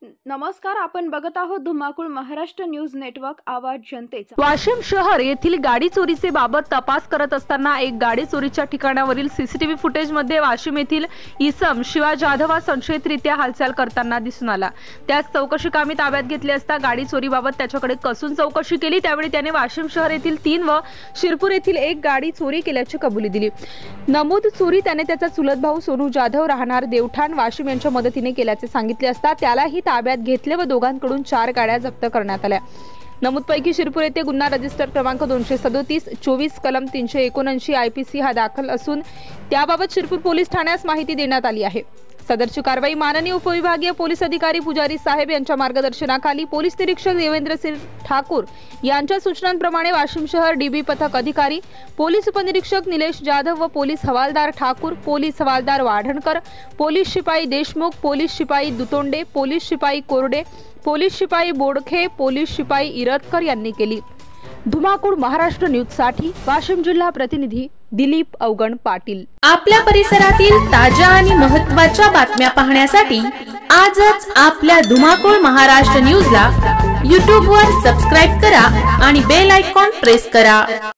नमस्कार, आपण बघत आहोत धुमाकूळ महाराष्ट्र न्यूज नेटवर्क, आवाज जनतेचा। वाशिम शहर येथील गाडी चोरीचे बाबत तपास करत असताना एक गाडी चोरीच्या ठिकाणावरील सीसीटीव्ही फुटेजमध्ये वाशिम येथील इसम शिवा जाधव हा संशयितरित्या हालचाल करताना दिसून आला। त्यास चौकशी कामी ताब्यात घेतले असता गाडी चोरीबाबत त्याच्याकडे कसून चौकशी केली। त्यावेळी त्याने वाशिम शहर येथील 3 व शिरपूर येथील 1 गाडी चोरी केल्याची कबुली दिली। नमूद चोरी त्याने त्याचा चुलत भाऊ सोनू जाधव राहणार देवठाण वाशिम यांच्या मदतीने केल्याचे सांगितले असता त्यालाही ताब्यात घेतले व दोघांकडून 4 गाड्या जप्त करण्यात आल्या। नमूदपैकी शिरपूर येथे गुन्हा रजिस्टर क्रमांक 237 24 कलम 379 IPC हा दाखल असून त्याबाबत शिरपूर पोलीस ठाण्यास माहिती देण्यात आली आहे। सदरची कारवाई माननीय उपविभागीय पोलीस अधिकारी पुजारी साहेब यांच्या मार्गदर्शनाखाली पोलीस निरीक्षक देवेंद्र सिंह ठाकूर यांच्या सूचनांप्रमाणे वाशिम शहर DB पथक अधिकारी, पोलीस उपनिरीक्षक निलेश जाधव व पोलीस हवालदार ठाकूर, पोलीस हवालदार वाढणकर, पोलीस शिपाई देशमुख, पोलीस शिपाई दुतोंडे, पोलीस शिपाई कोरडे, पोलीस शिपाई बोडखे, पोलीस शिपाई इरतकर यांनी केली। धुमाकूळ महाराष्ट्र न्यूज साठी वाशिम जिल्हा प्रतिनिधी दिलीप अवगण पाटील। आपल्या परिसरातील ताज्या आणि महत्त्वाच्या बातम्या पाहण्यासाठी आजच आपल्या धुमाकूळ महाराष्ट्र न्यूजला YouTube वर सबस्क्राइब करा आणि बेल आयकॉन प्रेस करा।